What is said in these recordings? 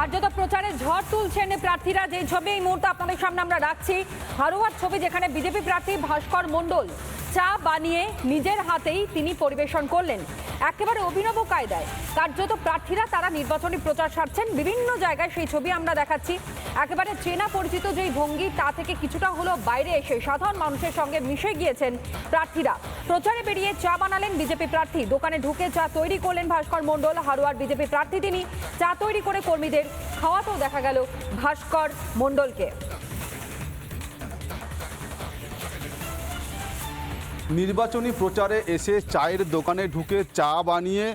কার্যত প্রচারে ঝড় তুলছেন প্রার্থীরা। যে ছবি এই মুহূর্তে আপনাদের সামনে আমরা রাখছি, হারোয়ার ছবি, যেখানে বিজেপি প্রার্থী ভাস্কর মণ্ডল চা বানিয়ে নিজের হাতেই তিনি পরিবেশন করলেন একেবারে অভিনব কায়দায়। কার্যত প্রার্থীরা তারা নির্বাচনী প্রচার সারছেন বিভিন্ন জায়গায়, সেই ছবি আমরা দেখাচ্ছি। একেবারে চেনা পরিচিত যেই ভঙ্গি, তা থেকে কিছুটা হলো বাইরে এসে সাধারণ মানুষের সঙ্গে মিশে গিয়েছেন প্রার্থীরা। প্রচারে বেরিয়ে চা বানালেন বিজেপি প্রার্থী, দোকানে ঢুকে চা তৈরি করলেন ভাস্কর মণ্ডল। হারোয়ার বিজেপি প্রার্থী তিনি চা তৈরি করে কর্মীদের খাওয়াতেও দেখা গেল ভাস্কর মণ্ডলকে। নির্বাচনী প্রচারে এসে চায়ের দোকানে ঢুকে চা বানিয়ে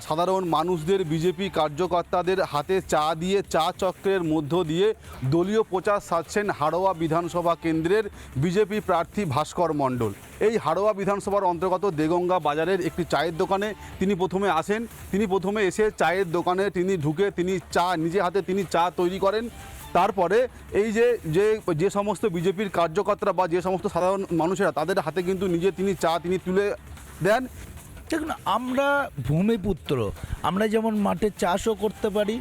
সাধারণ মানুষদের, বিজেপি কার্যকর্তাদের হাতে চা দিয়ে চা চক্রের মধ্য দিয়ে দলীয় প্রচার সারছেন হাড়োয়া বিধানসভা কেন্দ্রের বিজেপি প্রার্থী ভাস্কর মণ্ডল। এই হাড়োয়া বিধানসভার অন্তর্গত দেগঙ্গা বাজারের একটি চায়ের দোকানে তিনি প্রথমে আসেন। তিনি প্রথমে এসে চায়ের দোকানে তিনি ঢুকে তিনি চা নিজে হাতে তিনি চা তৈরি করেন। তারপরে এই যে সমস্ত বিজেপির কার্যকর্তারা বা যে সমস্ত সাধারণ মানুষেরা, তাদের হাতে কিন্তু তিনি চা তুলে দেন। দেখুন, আমরা ভূমিপুত্র, আমরা যেমন মাঠে চাষও করতে পারি,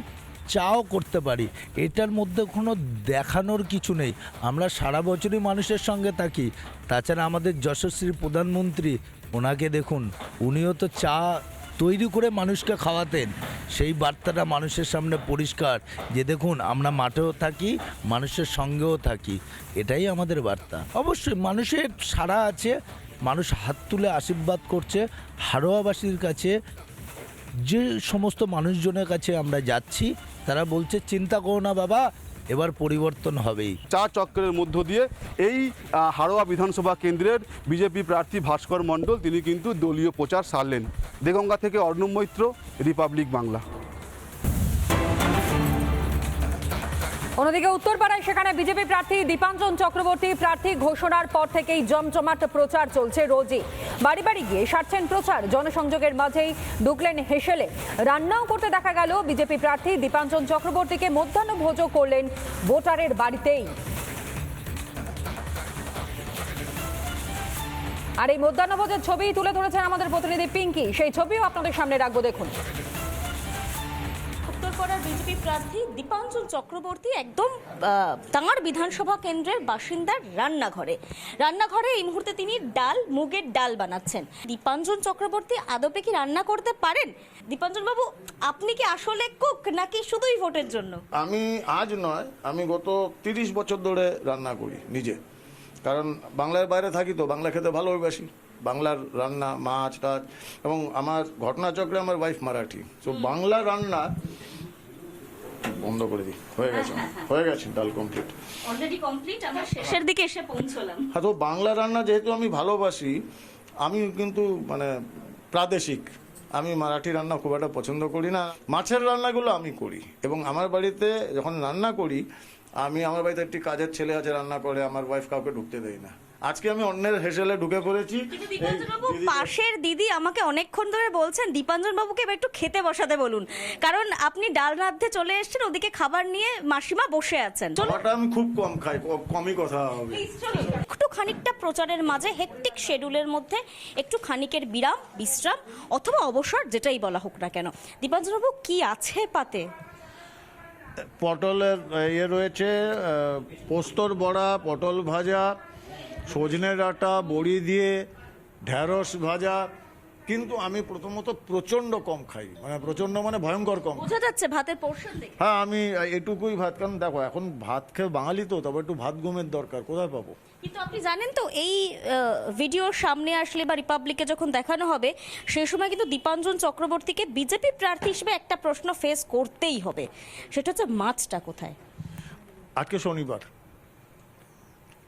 চাও করতে পারি, এটার মধ্যে কোনো দেখানোর কিছু নেই। আমরা সারা বছরই মানুষের সঙ্গে থাকি। তাছাড়া আমাদের যশস্বী প্রধানমন্ত্রী, ওনাকে দেখুন, উনিও তো চা তৈরি করে মানুষকে খাওয়াতেন। সেই বার্তাটা মানুষের সামনে পরিষ্কার যে দেখুন, আমরা মাঠেও থাকি, মানুষের সঙ্গেও থাকি, এটাই আমাদের বার্তা। অবশ্যই মানুষের সাড়া আছে, মানুষ হাত তুলে আশীর্বাদ করছে। হাড়োয়াবাসীর কাছে, যে সমস্ত মানুষজনের কাছে আমরা যাচ্ছি, তারা বলছে চিন্তা করো না বাবা, এবার পরিবর্তন হবেই। চা চক্রের মধ্য দিয়ে এই হাড়োয়া বিধানসভা কেন্দ্রের বিজেপি প্রার্থী ভাস্কর মণ্ডল তিনি কিন্তু দলীয় প্রচার সারলেন। দেগঙ্গা থেকে অর্ণব মৈত্র, রিপাবলিক বাংলা। অন্যদিকে উত্তরপাড়ায় সেখানে বিজেপি প্রার্থী দীপাঞ্জন চক্রবর্তী প্রার্থী ঘোষণার পর থেকেই জমজমাট প্রচার চলছে। রোজই বাড়ি বাড়ি গিয়ে সারছেন প্রচার। জনসংযোগের মাঝেই ঢুকলেন হেসেলে। রান্নাও করতে দেখা গেল বিজেপি প্রার্থী দীপাঞ্জন চক্রবর্তীকে। মধ্যাহ্নভোজও করলেন ভোটারের বাড়িতেই। আর এই মধ্যাহ্নভোজের ছবি তুলে ধরেছেন আমাদের প্রতিনিধি পিঙ্কি, সেই ছবিও আপনাদের সামনে রাখবো, দেখুন। উত্তরপাড়ার বিজেপি প্রার্থী দীপাঞ্জন চক্রবর্তী একদম তাঁর বিধানসভা কেন্দ্রের বাসিন্দার রান্নাঘরে এই মুহূর্তে তিনি মুগের ডাল বানাচ্ছেন। দীপাঞ্জন চক্রবর্তী আদপে কি রান্না করতে পারেন? দীপাঞ্জন বাবু, আপনি কি আসলে কুক নাকি শুধুই ভোটের জন্য? আমি আজ নয়, আমি গত 30 বছর ধরে রান্না করি নিজে। কারণ বাংলার বাইরে থাকি, তো বাংলা খেতে ভালোবাসি। বাংলার রান্না, মাছ টাছ, এবং আমার ঘটনাচক্রে আমার ওয়াইফ মারাঠি, তো বাংলা রান্না বন্ধ করে দিই। হয়ে গেছে ডাল কমপ্লিট, অলরেডি কমপ্লিট, আমরা শেষের দিকে এসে পৌঁছলাম। হ্যাঁ, তো বাংলা রান্না যেহেতু আমি ভালোবাসি, আমি কিন্তু প্রাদেশিক, আমি মারাঠি রান্না খুব একটা পছন্দ করি না। মাছের রান্নাগুলো আমি করি, এবং আমার বাড়িতে যখন রান্না করি, আমার বাড়িতে একটি কাজের ছেলে আছে, রান্না করে, আমার ওয়াইফ কাউকে ঢুকতে দেয় না। আজকে আমি অন্যের হেসেলে ঢুকে পড়েছি। পাশের দিদি আমাকে অনেকক্ষণ ধরে বলছেন দীপাঞ্জন বাবুকে এবার একটু খেতে বসাতে বলুন, কারণ আপনি ডাল রাঁধতে চলে এসেছেন, ওদিকে খাবার নিয়ে মাসিমা বসে আছেন। আমি খুব কম খাই, কমই কথা হবে। একটু খানিকটা প্রচারের মাঝে হেকটিক শিডিউলের মধ্যে একটু খানিকের বিশ্রাম অথবা অবসর, যেটাই বলা হোক না কেন, দীপাঞ্জন বাবু কি আছে পাতে? পটলের রয়েছে, পোস্তর বড়া, পটল ভাজা, সজনে ডাঁটা, বড়ি দিয়ে ঢেঁড়স ভাজা। কিন্তু আমি প্রথমত প্রচন্ড কম খাই, প্রচন্ড ভয়ঙ্কর কম। বোঝা যাচ্ছে ভাতের পোর্শন দেখে। হ্যাঁ, আমি এটুকুই ভাত, কারণ দেখো এখন ভাত খেয়ে বাঙালি, তো তবে একটু ভাত ঘুমের দরকার, কোথায় পাবো? কিন্তু আপনি জানেন তো, এই ভিডিওর সামনে আসলে বা রিপাবলিকে যখন দেখানো হবে, সেই সময় কিন্তু দীপাঞ্জন চক্রবর্তীকে বিজেপি প্রার্থী হিসেবে একটা প্রশ্ন ফেস করতেই হবে, সেটা হচ্ছে মাছটা কোথায়? আজকে শনিবার,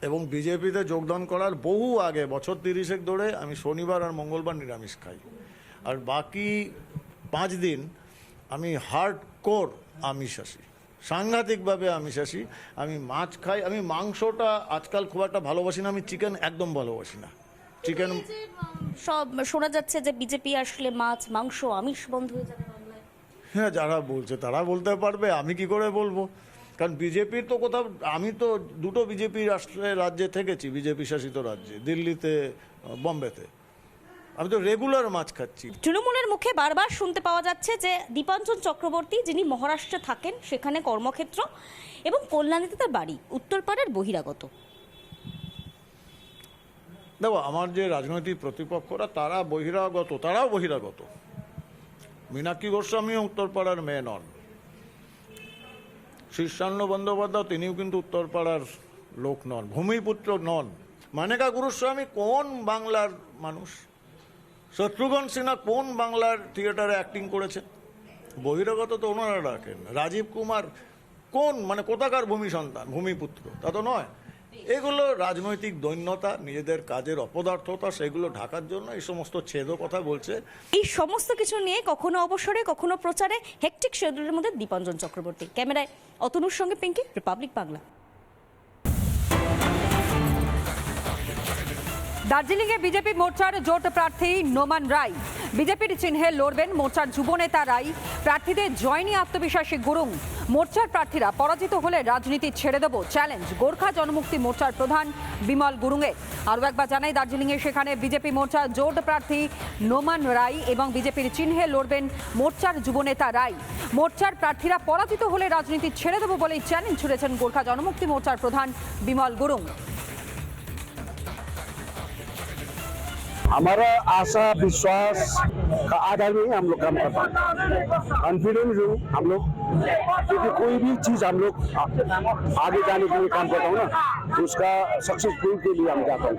এবং বিজেপিতে যোগদান করার বহু আগে, বছর 30 ধরে আমি শনিবার আর মঙ্গলবার নিরামিষ খাই, আর বাকি 5 দিন আমি হার্ডকোর আমিষাশী, সাংঘাতিকভাবে আমিষাশী। আমি মাছ খাই, আমি মাংসটা আজকাল খুব একটা ভালোবাসি না, আমি চিকেন একদম ভালোবাসি না। চিকেন সব শোনা যাচ্ছে যে বিজেপি আসলে মাছ মাংস আমিষ বন্ধ হয়ে যাবে বাংলায়। হ্যাঁ, যারা বলছে তারা বলতে পারবে, আমি কি করে বলবো? কারণ বিজেপির তো কোথাও, আমি তো 2টো বিজেপি রাজ্যে থেকেছি, বিজেপি শাসিত রাজ্যে, দিল্লিতে, বম্বেতে। আমি তো রেগুলার মাছ খাচ্ছি। তৃণমূলের মুখে বারবার শুনতে পাওয়া যাচ্ছে যে দীপাঞ্জন চক্রবর্তী, যিনি মহারাষ্ট্রে থাকেন, সেখানে কর্মক্ষেত্র, এবং কল্যাণীতে তার বাড়ি, উত্তরপাড়ার বহিরাগত। দেখো, আমার যে রাজনৈতিক প্রতিপক্ষরা তারাও বহিরাগত। মীনাক্ষী গোস্বামীও উত্তরপাড়ার মেয়ে নন, শীর্ষান্ন বন্দ্যোপাধ্যায় তিনিও কিন্তু উত্তরপাড়ার লোক নন, ভূমিপুত্র নন। মানেকা গুরুস্বামী কোন বাংলার মানুষ? শত্রুঘ্ন সিনহা কোন বাংলার থিয়েটারে অ্যাক্টিং করেছেন? বহিরাগত তো ওনারা রাখেন। রাজীব কুমার কোন, মানে কোথাকার ভূমি সন্তান, ভূমিপুত্র? তা তো নয়। এগুলো রাজনৈতিক দৈন্যতা, নিজেদের কাজের অপদার্থতা, সেগুলো ঢাকার জন্য এই সমস্ত ছেদ কথা বলছে। এই সমস্ত কিছু নিয়ে কখনো অবসরে, কখনো প্রচারে, হেকটিক শিডিউলের মধ্যে দীপাঞ্জন চক্রবর্তী। ক্যামেরায় অতনুর সঙ্গে পিঙ্কি, রিপাবলিক বাংলা। দার্জিলিংয়ে বিজেপি মোর্চার জোট প্রার্থী নোমান রায় বিজেপির চিহ্নে লড়বেন মোর্চার যুবনেতা রায়। প্রার্থীদের জয় নিয়ে আত্মবিশ্বাসী গুরুং। মোর্চার প্রার্থীরা পরাজিত হলে রাজনীতি ছেড়ে দেব চ্যালেঞ্জ গোর্খা জনমুক্তি মোর্চার প্রধান বিমল গুরুংয়ের। আরও একবার জানাই, দার্জিলিংয়ে সেখানে বিজেপি মোর্চার জোট প্রার্থী নোমান রায় এবং বিজেপির চিহ্নে লড়বেন মোর্চার যুবনেতা রায়। মোর্চার প্রার্থীরা পরাজিত হলে রাজনীতি ছেড়ে দেব বলেই চ্যালেঞ্জ ছুড়েছেন গোর্খা জনমুক্তি মোর্চার প্রধান বিমল গুরুং। हमारा आशा विश्वास का आधार में ही हम लोग काम करते हैं। कॉन्फिडेंस हूँ हम लोग, क्योंकि कोई भी चीज़ हम लोग आगे जाने के लिए काम करता हूँ ना, तो उसका सक्सेसफुल के लिए हम जाता हूँ।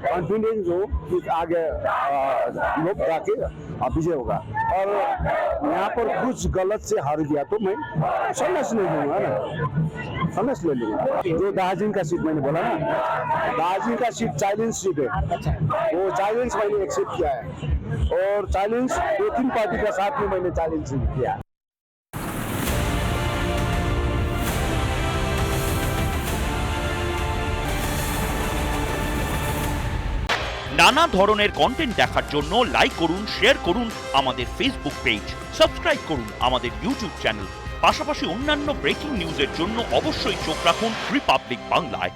कॉन्फिडेंस हो कि आगे हम लोग जाके विजय होगा। और यहाँ पर कुछ गलत से हार गया तो मैं संन्यास ले लूँगा ना, संन्यास ले लूँगा। जो दार्जिलिंग का सीट मैंने बोला ना, दार्जिलिंग का सीट चैलेंज सीट है, वो चैलेंज मैंने एक्सेप्ट किया है। और चैलेंज 2-3 पार्टी के साथ में मैंने चैलेंज किया। নানা ধরনের কন্টেন্ট দেখার জন্য লাইক করুন, শেয়ার করুন আমাদের ফেসবুক পেজ, সাবস্ক্রাইব করুন আমাদের ইউটিউব চ্যানেল। পাশাপাশি অন্যান্য ব্রেকিং নিউজের জন্য অবশ্যই চোখ রাখুন রিপাবলিক বাংলায়।